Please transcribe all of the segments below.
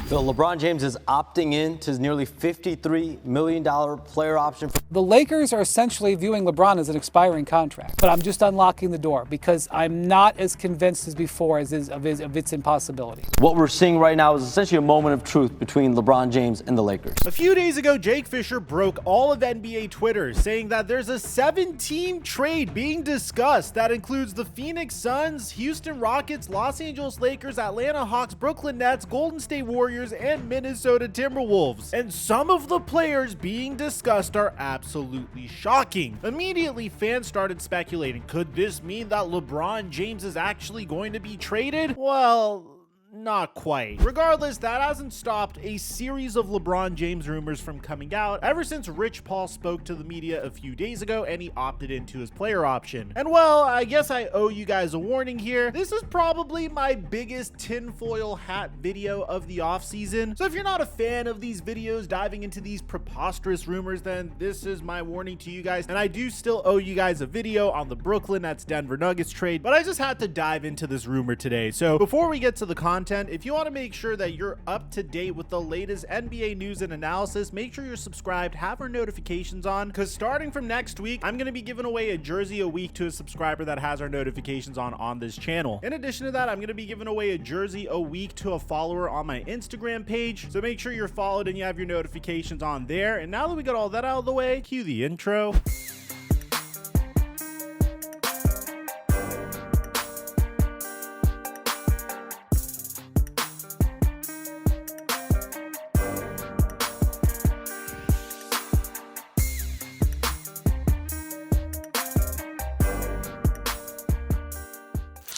So LeBron James is opting in to his nearly $53 million player option. The Lakers are essentially viewing LeBron as an expiring contract, but I'm just unlocking the door because I'm not as convinced as before of its impossibility. What we're seeing right now is essentially a moment of truth between LeBron James and the Lakers. A few days ago, Jake Fisher broke all of NBA Twitter, saying that there's a 7-team trade being discussed that includes the Phoenix Suns, Houston Rockets, Los Angeles Lakers, Atlanta Hawks, Brooklyn Nets, Golden State Warriors, and Minnesota Timberwolves. And some of the players being discussed are absolutely shocking. Immediately, fans started speculating, could this mean that LeBron James is actually going to be traded? Well, not quite. Regardless, that hasn't stopped a series of LeBron James rumors from coming out ever since Rich Paul spoke to the media a few days ago and he opted into his player option. And well, I guess I owe you guys a warning here. This is probably my biggest tinfoil hat video of the offseason. So if you're not a fan of these videos diving into these preposterous rumors, then this is my warning to you guys. And I do still owe you guys a video on the Brooklyn Nets Denver Nuggets trade, but I just had to dive into this rumor today. So before we get to the content, if you want to make sure that you're up to date with the latest NBA news and analysis, make sure you're subscribed, have our notifications on, because starting from next week, I'm going to be giving away a jersey a week to a subscriber that has our notifications on this channel. In addition to that, I'm going to be giving away a jersey a week to a follower on my Instagram page, so make sure you're followed and you have your notifications on there. And now that we got all that out of the way, cue the intro.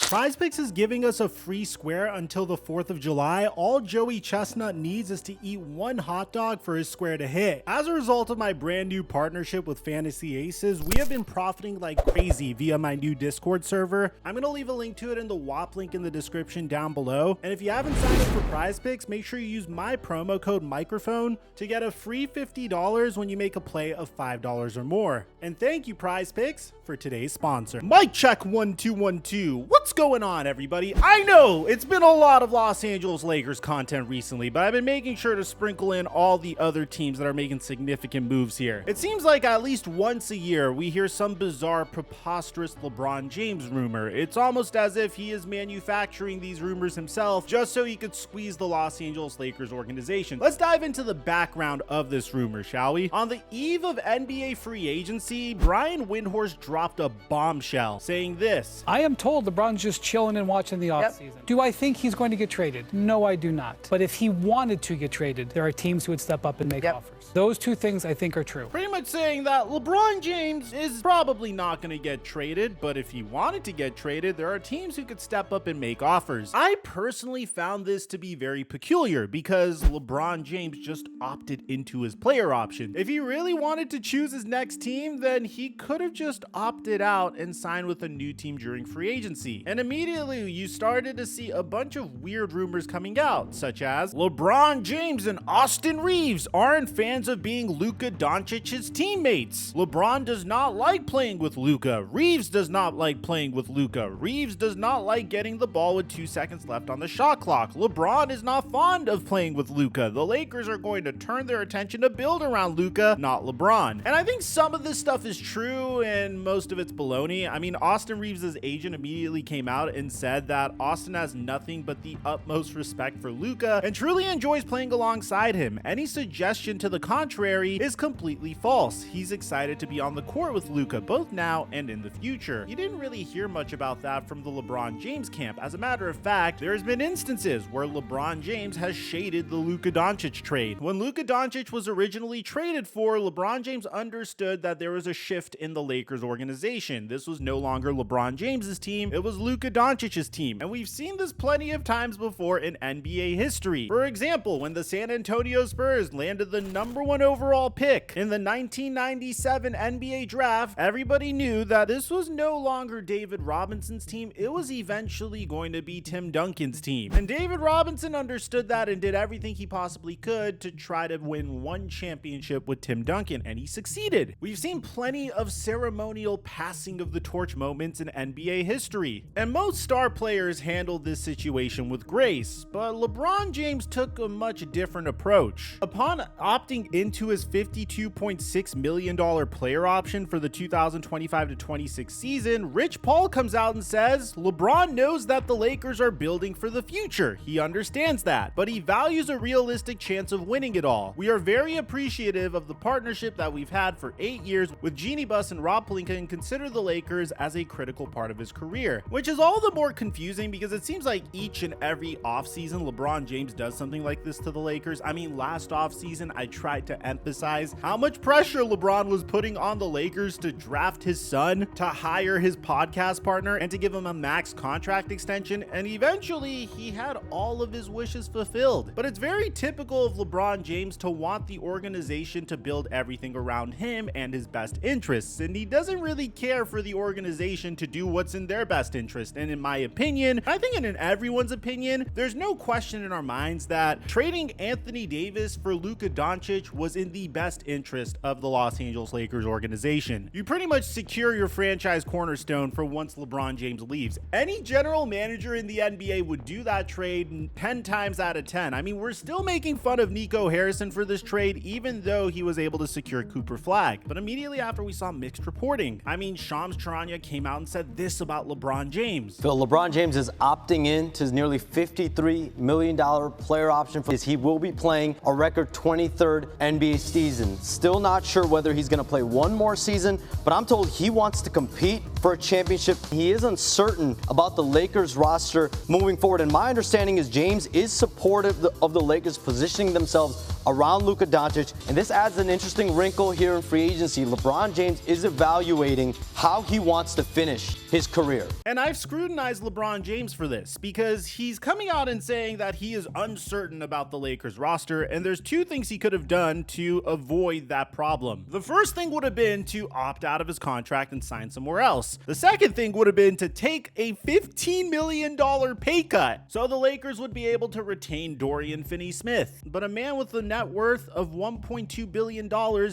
PrizePicks is giving us a free square until the 4th of July. All Joey Chestnut needs is to eat one hot dog for his square to hit. As a result of my brand new partnership with Fantasy Aces, we have been profiting like crazy via my new Discord server. I'm going to leave a link to it in the WAP link in the description down below. And if you haven't signed up for PrizePicks, make sure you use my promo code microphone to get a free $50 when you make a play of $5 or more. And thank you, PrizePicks, for today's sponsor. Mic check 1 2 1 2. What's going on, everybody? I know it's been a lot of Los Angeles Lakers content recently, but I've been making sure to sprinkle in all the other teams that are making significant moves here. It seems like at least once a year we hear some bizarre, preposterous LeBron James rumor. It's almost as if he is manufacturing these rumors himself just so he could squeeze the Los Angeles Lakers organization. Let's dive into the background of this rumor, shall we? On the eve of NBA free agency, Brian Windhorst dropped a bombshell saying this: I am told LeBron's just chilling and watching the offseason. Do I think he's going to get traded? No, I do not. But if he wanted to get traded, there are teams who would step up and make offers. Those two things I think are true. Pretty much saying that LeBron James is probably not going to get traded, but if he wanted to get traded, there are teams who could step up and make offers. I personally found this to be very peculiar because LeBron James just opted into his player option. If he really wanted to choose his next team, then he could have just opted out and signed with a new team during free agency. And immediately you started to see a bunch of weird rumors coming out, such as LeBron James and Austin Reeves aren't fans of being Luka Doncic's teammates. LeBron does not like playing with Luka. Reeves does not like playing with Luka. Reeves does not like getting the ball with 2 seconds left on the shot clock. LeBron is not fond of playing with Luka. The Lakers are going to turn their attention to build around Luka, not LeBron. And I think some of this stuff is true and most of it's baloney. I mean, Austin Reeves' agent immediately came out and said that Austin has nothing but the utmost respect for Luka and truly enjoys playing alongside him. Any suggestion to the contrary is completely false. He's excited to be on the court with Luka both now and in the future. You didn't really hear much about that from the LeBron James camp. As a matter of fact, there's been instances where LeBron James has shaded the Luka Doncic trade. When Luka Doncic was originally traded for, LeBron James understood that there was a shift in the Lakers organization. This was no longer LeBron James's team, it was Luka Doncic's team. And we've seen this plenty of times before in NBA history. For example, when the San Antonio Spurs landed the #1 overall pick in the 1997 NBA draft, everybody knew that this was no longer David Robinson's team, it was eventually going to be Tim Duncan's team. And David Robinson understood that and did everything he possibly could to try to win one championship with Tim Duncan, and he succeeded. We've seen plenty of ceremonial passing of the torch moments in NBA history. And And most star players handled this situation with grace, but LeBron James took a much different approach. Upon opting into his $52.6 million player option for the 2025-26 season, Rich Paul comes out and says, LeBron knows that the Lakers are building for the future. He understands that, but he values a realistic chance of winning it all. We are very appreciative of the partnership that we've had for 8 years with Jeannie Buss and Rob Pelinka, and consider the Lakers as a critical part of his career, which is all the more confusing because it seems like each and every offseason LeBron James does something like this to the Lakers. I mean, last offseason I tried to emphasize how much pressure LeBron was putting on the Lakers to draft his son, to hire his podcast partner, and to give him a max contract extension, and eventually he had all of his wishes fulfilled. But it's very typical of LeBron James to want the organization to build everything around him and his best interests, and he doesn't really care for the organization to do what's in their best interest. And in my opinion, I think in everyone's opinion, there's no question in our minds that trading Anthony Davis for Luka Doncic was in the best interest of the Los Angeles Lakers organization. You pretty much secure your franchise cornerstone for once LeBron James leaves. Any general manager in the NBA would do that trade 10 times out of 10. I mean, we're still making fun of Nico Harrison for this trade, even though he was able to secure Cooper Flagg. But immediately after, we saw mixed reporting. I mean, Shams Charania came out and said this about LeBron James. Phil, LeBron James is opting in to his nearly $53 million player option. He will be playing a record 23rd NBA season. Still not sure whether he's going to play one more season, but I'm told he wants to compete for a championship. He is uncertain about the Lakers roster moving forward, and my understanding is James is supportive of the Lakers positioning themselves around Luka Doncic, and this adds an interesting wrinkle here in free agency. LeBron James is evaluating how he wants to finish his career. And I've scrutinized LeBron James for this because he's coming out and saying that he is uncertain about the Lakers roster, and there's two things he could have done to avoid that problem. The first thing would have been to opt out of his contract and sign somewhere else. The second thing would have been to take a $15 million pay cut so the Lakers would be able to retain Dorian Finney-Smith. But a man with a net worth of $1.2 billion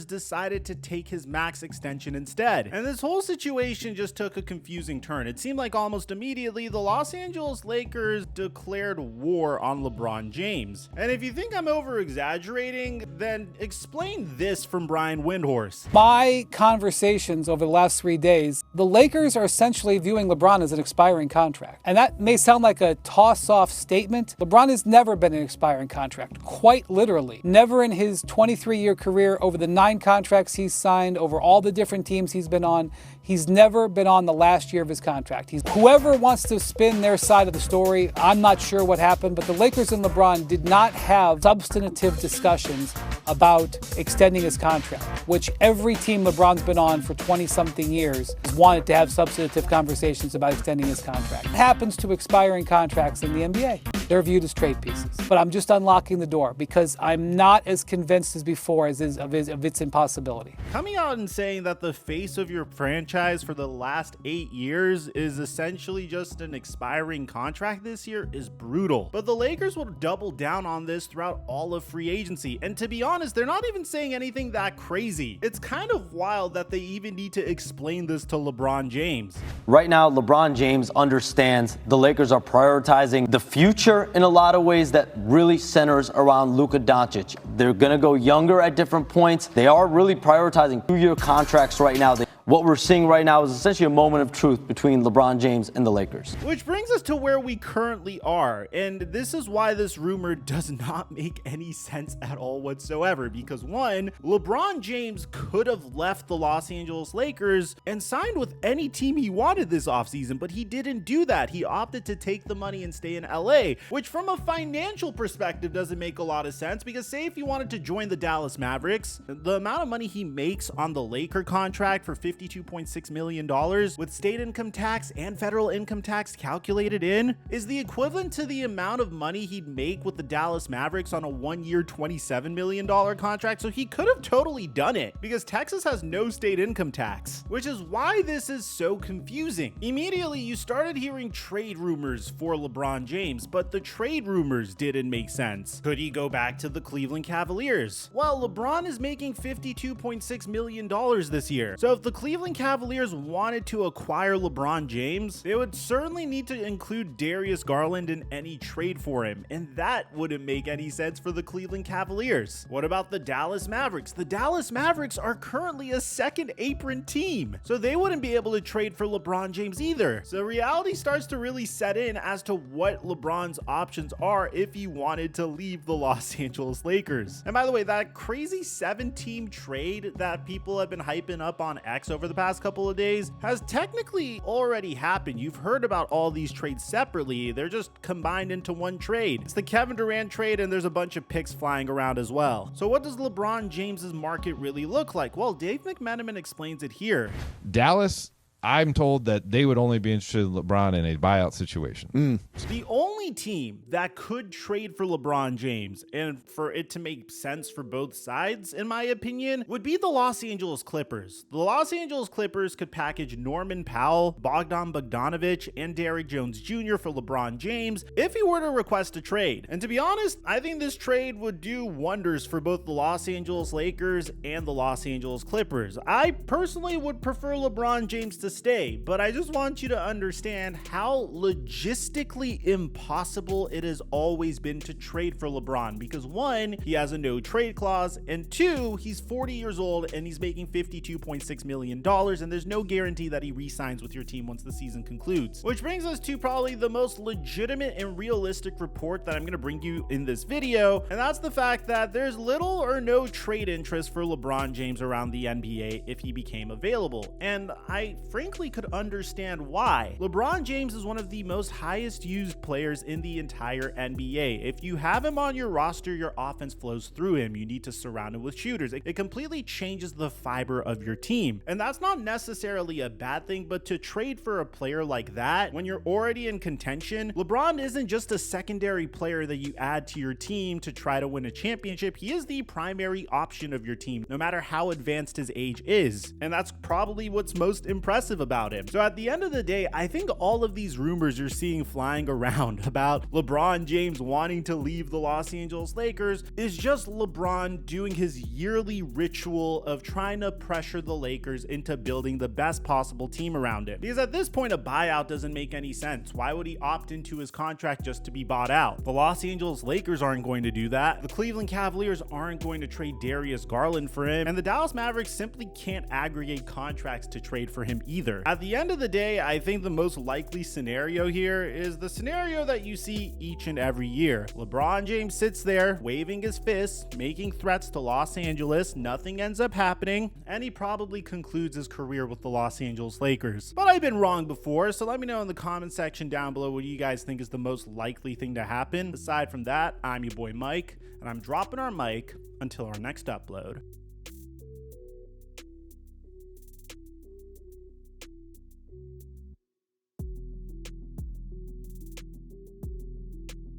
decided to take his max extension instead. And this whole situation just took a confusing turn. It seemed like almost immediately the Los Angeles Lakers declared war on LeBron James. And if you think I'm over exaggerating, then explain this from Brian Windhorst. My conversations over the last 3 days, the Lakers are essentially viewing LeBron as an expiring contract. And that may sound like a toss-off statement. LeBron has never been an expiring contract, quite literally. Never in his 23-year career, over the 9 contracts he's signed, over all the different teams he's been on, he's never been on the last year of his contract. Whoever wants to spin their side of the story, I'm not sure what happened, but the Lakers and LeBron did not have substantive discussions about extending his contract, which every team LeBron's been on for 20-something years has wanted to have substantive conversations about extending his contract. It happens to expiring contracts in the NBA. They're viewed as trade pieces. But I'm just unlocking the door because I'm not as convinced as before of its impossibility. Coming out and saying that the face of your franchise for the last 8 years is essentially just an expiring contract this year is brutal. But the Lakers will double down on this throughout all of free agency. And to be honest, they're not even saying anything that crazy. It's kind of wild that they even need to explain this to LeBron James. Right now, LeBron James understands the Lakers are prioritizing the future in a lot of ways that really centers around Luka Doncic. They're going to go younger at different points. They are really prioritizing 2-year contracts right now. What we're seeing right now is essentially a moment of truth between LeBron James and the Lakers. Which brings us to where we currently are. And this is why this rumor does not make any sense at all whatsoever. Because one, LeBron James could have left the Los Angeles Lakers and signed with any team he wanted this offseason, but he didn't do that. He opted to take the money and stay in LA, which from a financial perspective doesn't make a lot of sense, because say if he wanted to join the Dallas Mavericks, the amount of money he makes on the Laker contract for $52.6 million with state income tax and federal income tax calculated in is the equivalent to the amount of money he'd make with the Dallas Mavericks on a 1-year $27 million contract. So he could have totally done it because Texas has no state income tax, which is why this is so confusing. Immediately you started hearing trade rumors for LeBron James, but the trade rumors didn't make sense. Could he go back to the Cleveland Cavaliers? Well, LeBron is making $52.6 million this year. So if the Cleveland Cavaliers wanted to acquire LeBron James, they would certainly need to include Darius Garland in any trade for him, and that wouldn't make any sense for the Cleveland Cavaliers. What about the Dallas Mavericks? The Dallas Mavericks are currently a second apron team, so they wouldn't be able to trade for LeBron James either. So reality starts to really set in as to what LeBron's options are if he wanted to leave the Los Angeles Lakers. And by the way, that crazy 7-team trade that people have been hyping up on X over the past couple of days has technically already happened. You've heard about all these trades separately. They're just combined into one trade. It's the Kevin Durant trade, and there's a bunch of picks flying around as well. So what does LeBron James's market really look like? Well, Dave McMenamin explains it here. Dallas, I'm told that they would only be interested in LeBron in a buyout situation. The only team that could trade for LeBron James, and for it to make sense for both sides, in my opinion, would be the Los Angeles Clippers. The Los Angeles Clippers could package Norman Powell, Bogdan Bogdanovic, and Derrick Jones Jr. for LeBron James if he were to request a trade. And to be honest, I think this trade would do wonders for both the Los Angeles Lakers and the Los Angeles Clippers. I personally would prefer LeBron James to stay, but I just want you to understand how logistically impossible it has always been to trade for LeBron, because one, he has a no trade clause, and two, he's 40 years old and he's making $52.6 million, and there's no guarantee that he re-signs with your team once the season concludes. Which brings us to probably the most legitimate and realistic report that I'm going to bring you in this video, and that's the fact that there's little or no trade interest for LeBron James around the NBA if he became available. And I frankly could understand why. LeBron James is one of the most highest used players in the entire NBA. If you have him on your roster, your offense flows through him. You need to surround him with shooters. It completely changes the fiber of your team. And that's not necessarily a bad thing, but to trade for a player like that when you're already in contention, LeBron isn't just a secondary player that you add to your team to try to win a championship. He is the primary option of your team, no matter how advanced his age is. And that's probably what's most impressive about him. So at the end of the day, I think all of these rumors you're seeing flying around about LeBron James wanting to leave the Los Angeles Lakers is just LeBron doing his yearly ritual of trying to pressure the Lakers into building the best possible team around him. Because at this point, a buyout doesn't make any sense. Why would he opt into his contract just to be bought out? The Los Angeles Lakers aren't going to do that. The Cleveland Cavaliers aren't going to trade Darius Garland for him, and the Dallas Mavericks simply can't aggregate contracts to trade for him either. At the end of the day, I think the most likely scenario here is the scenario that you see each and every year. LeBron James sits there waving his fists, making threats to Los Angeles, nothing ends up happening, and he probably concludes his career with the Los Angeles Lakers. But I've been wrong before, so let me know in the comment section down below what you guys think is the most likely thing to happen. Aside from that, I'm your boy Mike, and I'm dropping our mic until our next upload.